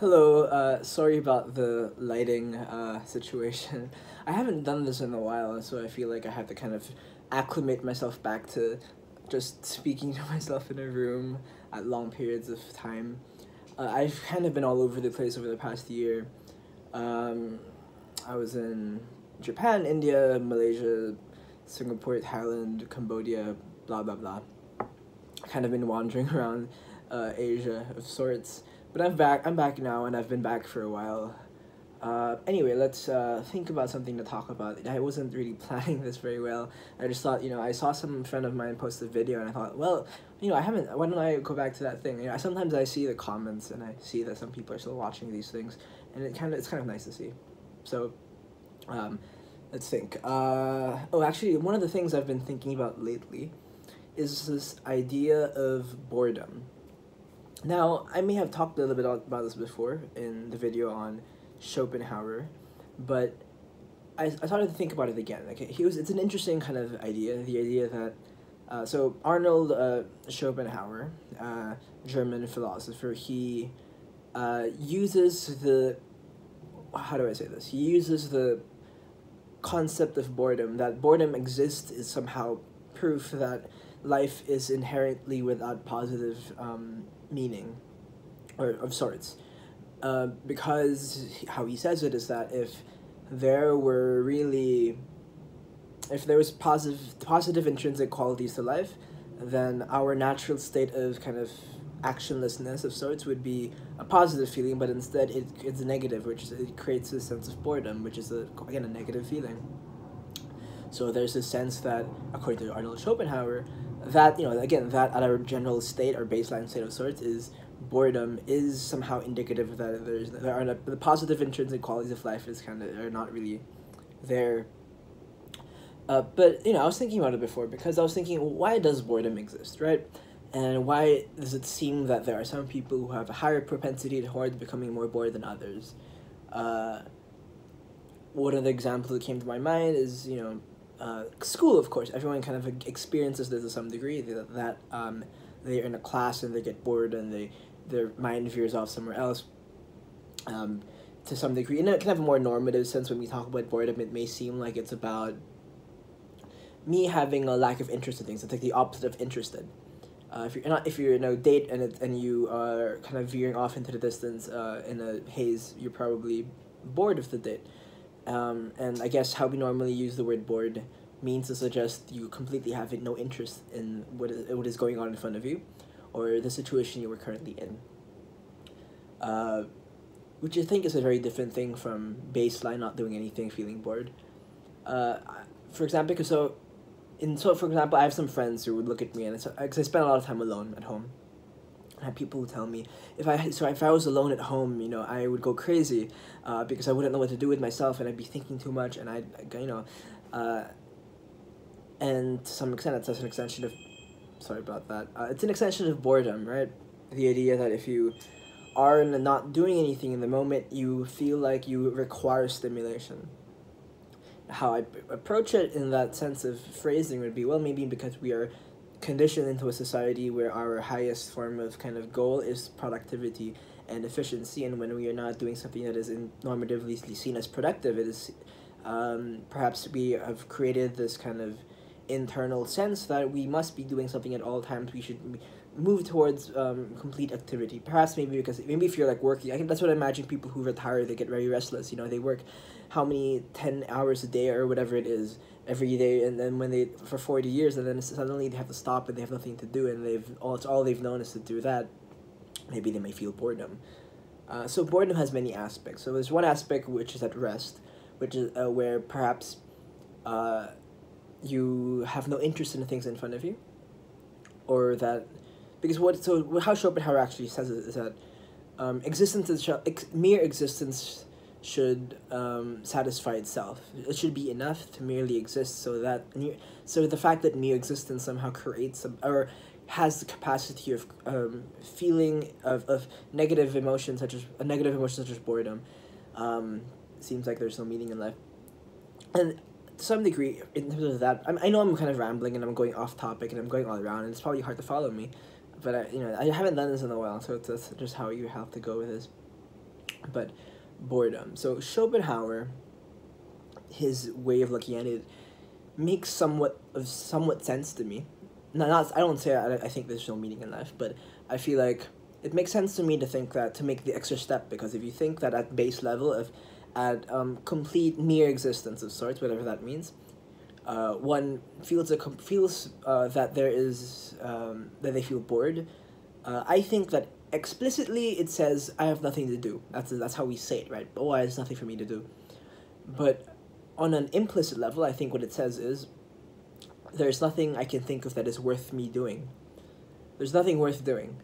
Hello, sorry about the lighting situation. I haven't done this in a while, so I feel like I have to kind of acclimate myself back to just speaking to myself in a room at long periods of time. I've kind of been all over the place over the past year. Um, I was in Japan, India, Malaysia, Singapore, Thailand, Cambodia, blah blah blah. Kind of been wandering around Asia of sorts. But I'm back. I'm back now, and I've been back for a while. Anyway, let's think about something to talk about. I wasn't really planning this very well. I just thought, I saw some friend of mine post a video, and I thought, well, I haven't. Why don't I go back to that thing? Sometimes I see the comments, and I see that some people are still watching these things, and it's kind of nice to see. So, um, let's think. Actually, one of the things I've been thinking about lately is this idea of boredom. Now, I may have talked a little bit about this before in the video on Schopenhauer, but I started to think about it again. Like it's an interesting kind of idea. The idea that so Arnold Schopenhauer, German philosopher, he uses the how do I say this? He uses the concept of boredom. That boredom exists is somehow proof that life is inherently without positive meaning, or of sorts. Because how he says it is that there were really, if there was positive intrinsic qualities to life, then our natural state of kind of actionlessness of sorts would be a positive feeling, but instead it's a negative, it creates a sense of boredom, which is again a negative feeling. So there's this sense that, according to Arnold Schopenhauer, that again that at our general state or baseline state of sorts is boredom is somehow indicative that there are the positive intrinsic qualities of life is kind of are not really there. But I was thinking about it before because I was thinking, why does boredom exist, right? And why does it seem that there are some people who have a higher propensity towards becoming more bored than others? One of the examples that came to my mind is school. Of course, everyone kind of experiences this to some degree. That they're in a class and they get bored and their mind veers off somewhere else. To some degree, in a kind of a more normative sense, when we talk about boredom, it may seem like it's about me having a lack of interest in things. It's like the opposite of interested. If you're in a date and you are kind of veering off into the distance in a haze, you're probably bored of the date. And I guess how we normally use the word bored means to suggest you completely have no interest in what is going on in front of you, or the situation you were currently in. Which I think is a very different thing from baseline not doing anything, feeling bored. For example, for example, I have some friends who would look at me, and because I spend a lot of time alone at home. I have people who tell me if I was alone at home, I would go crazy, because I wouldn't know what to do with myself, and I'd be thinking too much, and and to some extent, it's an extension of, sorry about that. It's an extension of boredom, right? The idea that if you are not doing anything in the moment, you feel like you require stimulation. How I approach it in that sense of phrasing would be, well, maybe because we are conditioned into a society where our highest form of kind of goal is productivity and efficiency, and when we are not doing something that is normatively seen as productive, it is perhaps we have created this kind of internal sense that we must be doing something at all times. We should move towards complete activity. Perhaps maybe if you're like working, I think that's what I imagine people who retire, they get very restless. They work how many 10 hours a day or whatever it is every day, and then when they for 40 years, and then suddenly they have to stop and they have nothing to do, and it's all they've known is to do that. Maybe they may feel boredom. So boredom has many aspects. So there's one aspect which is at rest, which is where perhaps you have no interest in the things in front of you, or that because how Schopenhauer actually says it is that mere existence should satisfy itself. It should be enough to merely exist, so the fact that mere existence somehow creates or has the capacity of feeling of negative emotions such as boredom, seems like there's no meaning in life. And to some degree, in terms of that, I know I'm kind of rambling and I'm going off topic and I'm going all around, and it's probably hard to follow me, but I haven't done this in a while, so that's just how you have to go with this. But boredom. So Schopenhauer, his way of looking at it makes somewhat sense to me. Not I don't say I think there's no meaning in life, but I feel like it makes sense to me to think that, to make the extra step, because if you think that at base level of at complete mere existence of sorts, whatever that means, one feels that there is that they feel bored. I think that explicitly it says I have nothing to do. That's how we say it, right? Oh, there's nothing for me to do. But on an implicit level, I think what it says is there's nothing I can think of that is worth me doing. There's nothing worth doing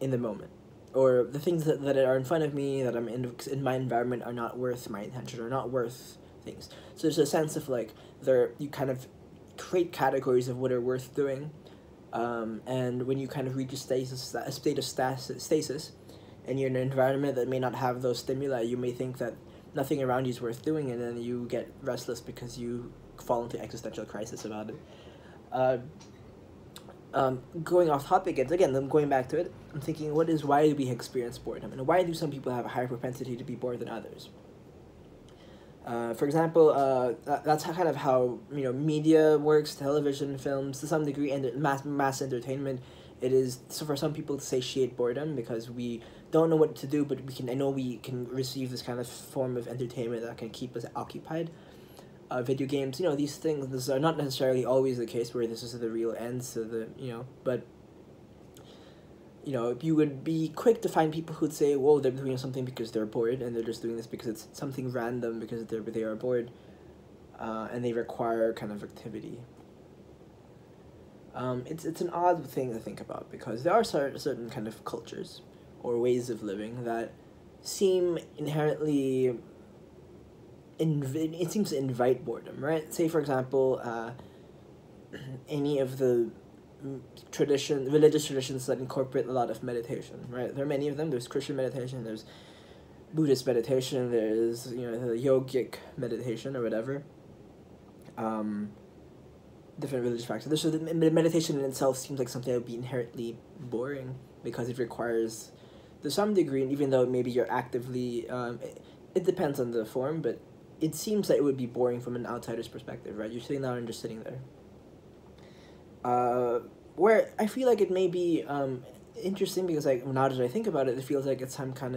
in the moment. Or the things that are in front of me, that I'm in my environment, are not worth my attention, or not worth things. So there's a sense of like, you kind of create categories of what are worth doing. And when you kind of reach a state of stasis, and you're in an environment that may not have those stimuli, you may think that nothing around you is worth doing, and then you get restless because you fall into existential crisis about it. Going off topic again, I'm going back to it. I'm thinking, why do we experience boredom, and why do some people have a higher propensity to be bored than others? For example, that's kind of how media works, television, films, to some degree, and mass entertainment. It is so for some people to satiate boredom because we don't know what to do, but we can receive this kind of form of entertainment that can keep us occupied. Video games, these things are not necessarily always the case where this is the real end. So but you would be quick to find people who'd say, "Whoa, they're doing something because they're bored, and they're just doing this because it's something random because they are bored, and they require kind of activity." It's an odd thing to think about because there are certain kind of cultures or ways of living that seem inherently it seems to invite boredom, right? Say, for example, any of the religious traditions that incorporate a lot of meditation, right? There are many of them. There's Christian meditation, there's Buddhist meditation, there's the yogic meditation or whatever. Different religious practices. So the meditation in itself seems like something that would be inherently boring because it requires, to some degree, and even though maybe you're actively, it depends on the form, but it seems that it would be boring from an outsider's perspective, right? You're sitting down and just sitting there. Where I feel like it may be interesting because now that I think about it, it feels like it's some kind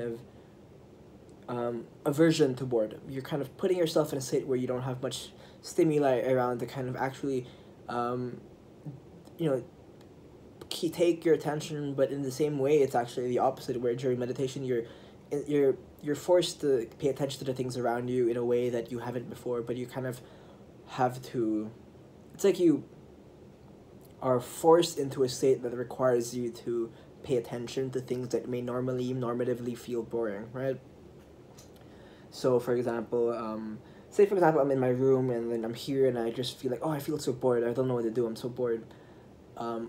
of aversion to boredom. You're kind of putting yourself in a state where you don't have much stimuli around to kind of actually take your attention, but in the same way it's actually the opposite, where during meditation you're forced to pay attention to the things around you in a way that you haven't before, but you kind of have to, it's like you are forced into a state that requires you to pay attention to things that may normatively feel boring, right? So for example, say for example I'm in my room and then I'm here and I just feel like, oh, I feel so bored, I don't know what to do, I'm so bored.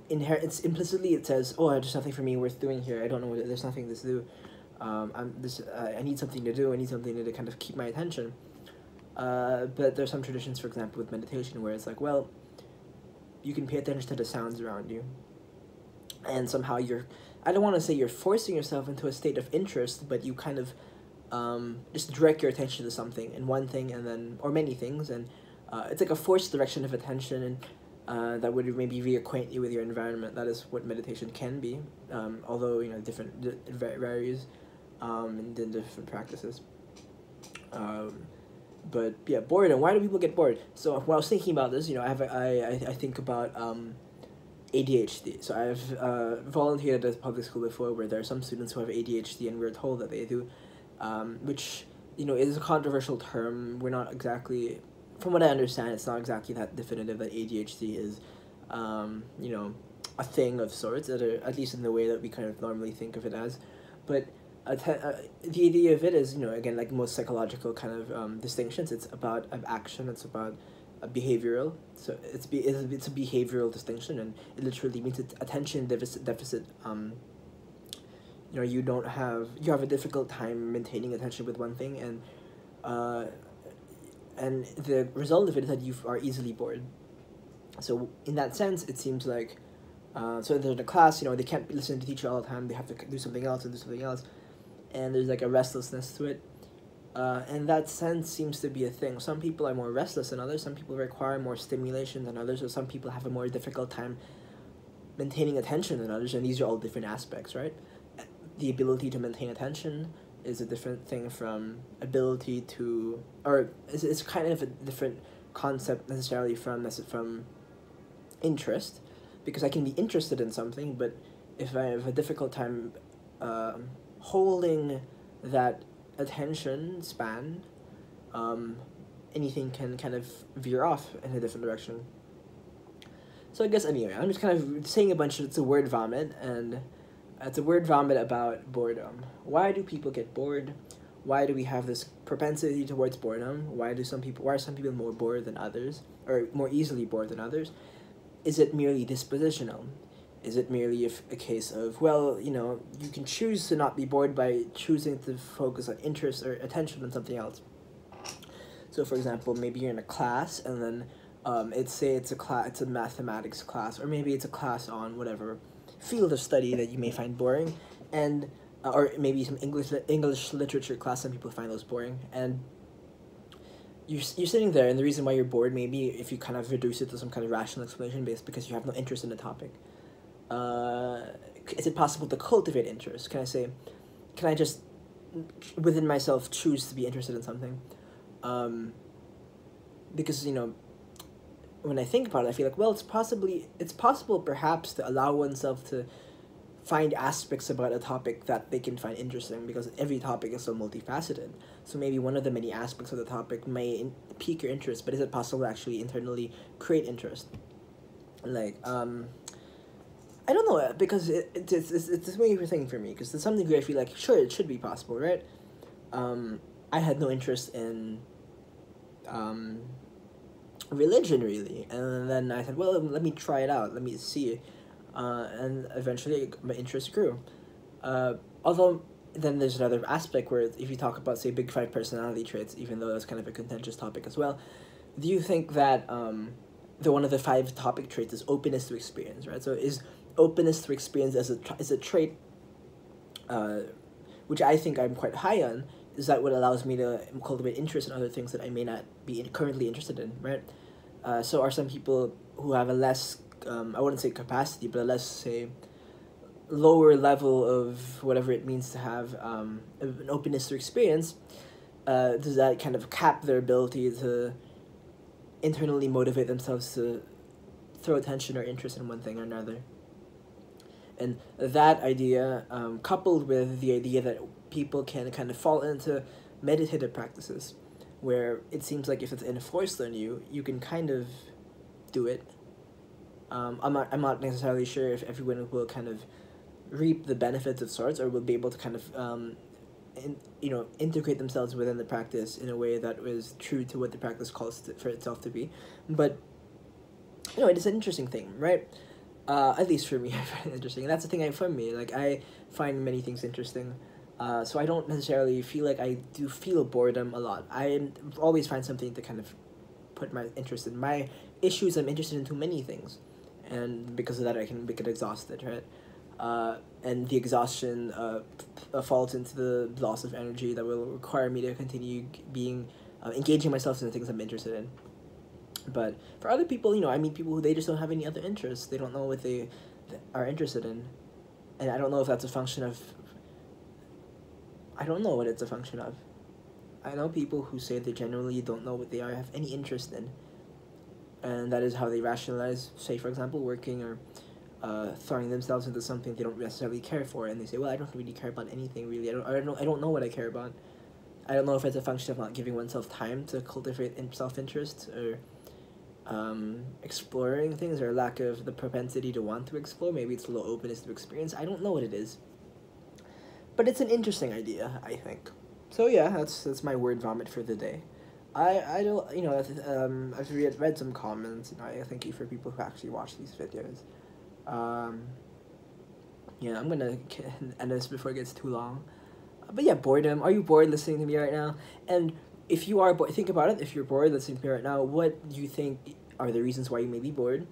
It's implicitly it says, oh, there's nothing for me worth doing here, I don't know there's nothing to do. I need something to do, I need something to kind of keep my attention. But there's some traditions, for example, with meditation where it's like, well, you can pay attention to the sounds around you. And somehow I don't want to say you're forcing yourself into a state of interest, but you kind of just direct your attention to something, and one thing, and then, or many things, and it's like a forced direction of attention, and that would maybe reacquaint you with your environment. That is what meditation can be, although, it varies in different practices. But yeah, boredom. Why do people get bored? So when I was thinking about this, I think about ADHD. So I've volunteered at a public school before where there are some students who have ADHD, and we're told that they do, which is a controversial term. We're not exactly, from what I understand, it's not exactly that definitive that ADHD is, a thing of sorts, at least in the way that we kind of normally think of it as, but. The idea of it is, again, like most psychological kind of distinctions, it's about action, it's about behavioral. So it's a behavioral distinction, and it literally means it's attention deficit. You have a difficult time maintaining attention with one thing, and the result of it is that you are easily bored. So in that sense, it seems like, so they're in a class, they can't listen to the teacher all the time. They have to do something else and do something else. and there's like a restlessness to it. And that sense seems to be a thing. Some people are more restless than others. Some people require more stimulation than others, or some people have a more difficult time maintaining attention than others. And these are all different aspects, right? The ability to maintain attention is a different thing from ability to, or it's kind of a different concept necessarily from interest, because I can be interested in something, but if I have a difficult time holding that attention span, anything can kind of veer off in a different direction. So I guess anyway, I'm just kind of saying it's a word vomit, and it's a word vomit about boredom. Why do people get bored? Why do we have this propensity towards boredom? Why are some people more bored than others, or more easily bored than others? Is it merely dispositional? Is it merely a case of, well, you can choose to not be bored by choosing to focus on interest or attention on something else? So, for example, maybe you're in a class, and then it's a mathematics class, or maybe it's a class on whatever field of study that you may find boring, and or maybe some English literature class. Some people find those boring, and you're sitting there, and the reason why you're bored, maybe if you kind of reduce it to some kind of rational explanation based, because you have no interest in the topic. Is it possible to cultivate interest? Can I just within myself choose to be interested in something? Because when I think about it, I feel like, well, it's possible perhaps to allow oneself to find aspects about a topic that they can find interesting, because every topic is so multifaceted. So maybe one of the many aspects of the topic may pique your interest, but is it possible to actually internally create interest? Like, I don't know, because it's this way of thing for me, because to some degree I feel like, sure, it should be possible, right? I had no interest in religion, really, and then I said, well, let me try it out, let me see, and eventually my interest grew. Although then there's another aspect where if you talk about, say, big 5 personality traits, even though that's kind of a contentious topic as well, do you think that one of the 5 topic traits is openness to experience, right? So is openness to experience as a trait, which I think I'm quite high on, is that what allows me to cultivate interest in other things that I may not be currently interested in, right? So are some people who have a less, I wouldn't say capacity, but a less, say, lower level of whatever it means to have an openness to experience, does that kind of cap their ability to internally motivate themselves to throw attention or interest in one thing or another? And that idea, coupled with the idea that people can kind of fall into meditative practices, where it seems like if it's enforced on you, you can kind of do it. I'm not necessarily sure if everyone will kind of reap the benefits of sorts, or will be able to kind of integrate themselves within the practice in a way that was true to what the practice calls for itself to be. But it is an interesting thing, right? At least for me, I find it interesting, and that's the thing for me. Like, I find many things interesting, so I don't necessarily feel like I do feel boredom a lot. I always find something to kind of put my interest in. My issues, I'm interested in too many things, and because of that, I can get exhausted, right? And the exhaustion falls into the loss of energy that will require me to continue engaging myself in the things I'm interested in. But for other people, I meet people who they just don't have any other interests. They don't know what they are interested in. And I don't know if that's a function of... I don't know what it's a function of. I know people who say they generally don't know what they have any interest in. And that is how they rationalize, say, for example, working or throwing themselves into something they don't necessarily care for. And they say, well, I don't really care about anything, really. I don't know what I care about. I don't know if it's a function of not giving oneself time to cultivate self-interest, or exploring things, or lack of the propensity to want to explore. Maybe it's low openness to experience. I don't know what it is, but it's an interesting idea, I think. So yeah, that's my word vomit for the day. I don't, I've read some comments. I thank you for people who actually watch these videos. Yeah, I'm gonna end this before it gets too long. But yeah, boredom. Are you bored listening to me right now? And if you are bored, think about it. If you're bored listening to me right now, what do you think are the reasons why you may be bored?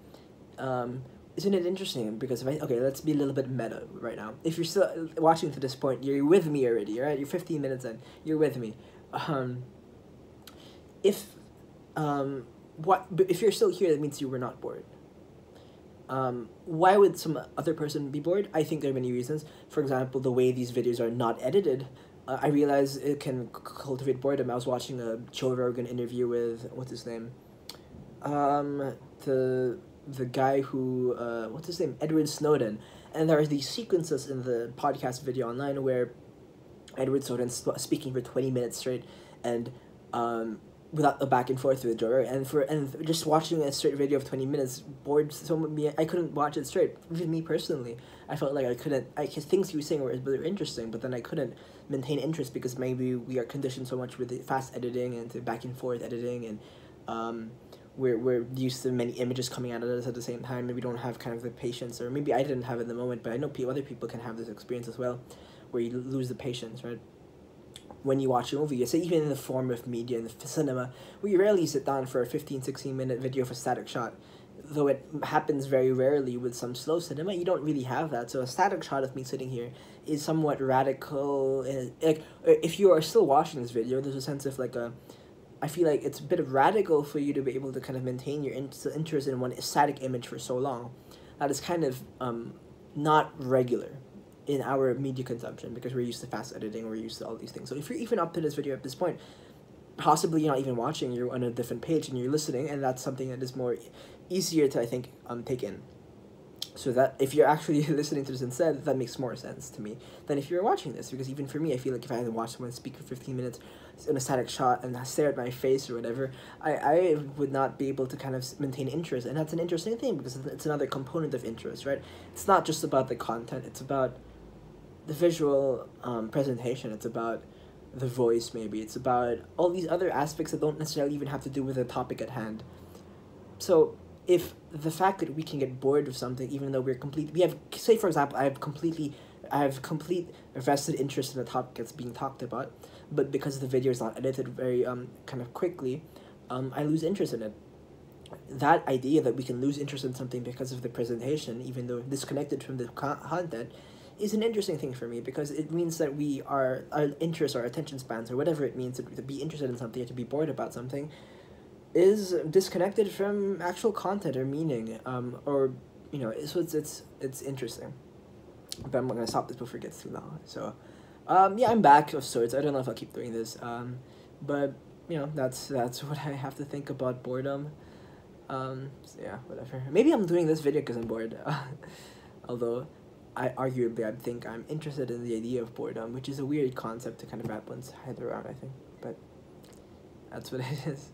isn't it interesting? Because if okay, let's be a little bit meta right now. If you're still watching to this point, you're with me already, right? You're 15 minutes in. You're with me. Um, if but if you're still here, that means you were not bored. Why would some other person be bored? I think there are many reasons. For example, the way these videos are not edited. I realize it can cultivate boredom. I was watching a Joe Rogan interview with what's his name, the guy who what's his name, Edward Snowden, and there are these sequences in the podcast video online where Edward Snowden speaking for 20 minutes straight, and without a back and forth with Joe Rogan, and just watching a straight video of 20 minutes bored so me. I couldn't watch it straight. Even me personally, I felt like I couldn't. Things he was saying were interesting, but then I couldn't maintain interest because maybe we are conditioned so much with the fast editing and the back and forth editing, and we're used to many images coming out of us at the same time. Maybe we don't have kind of the patience, or maybe I didn't have it in the moment, but I know other people can have this experience as well, where you lose the patience, right? When you watch a movie, you say even in the form of media, in the cinema, we rarely sit down for a 15-16 minute video of a static shot. Though it happens very rarely with some slow cinema, you don't really have that. So a static shot of me sitting here is somewhat radical. And, like, if you are still watching this video, there's a sense of like a, I feel like it's a bit radical for you to be able to kind of maintain your interest in one static image for so long. That is kind of not regular in our media consumption because we're used to fast editing, we're used to all these things. So if you're even up to this video at this point, possibly you're not even watching, you're on a different page and you're listening, and that's something that is more easier to, I think, take in. So that if you're actually listening to this instead, that makes more sense to me than if you're watching this, because even for me, I feel like if I had to watch someone speak for 15 minutes in a static shot and stare at my face or whatever, I would not be able to kind of maintain interest, and that's an interesting thing because it's another component of interest, right? It's not just about the content, it's about the visual presentation, it's about the voice, maybe it's about all these other aspects that don't necessarily even have to do with the topic at hand. So if the fact that we can get bored of something even though we have, say for example, I have complete vested interest in the topic that's being talked about, but because the video is not edited very kind of quickly, I lose interest in it. That idea that we can lose interest in something because of the presentation, even though disconnected from the content, is an interesting thing for me, because it means that our interests, our attention spans, or whatever it means to be interested in something or to be bored about something, is disconnected from actual content or meaning, or so it's interesting. But I'm gonna stop this before it gets too long. So, yeah, I'm back of sorts. I don't know if I'll keep doing this, but that's what I have to think about boredom. So yeah, whatever. Maybe I'm doing this video because I'm bored. Although I think I'm interested in the idea of boredom, which is a weird concept to kind of wrap one's head around, I think. But that's what it is.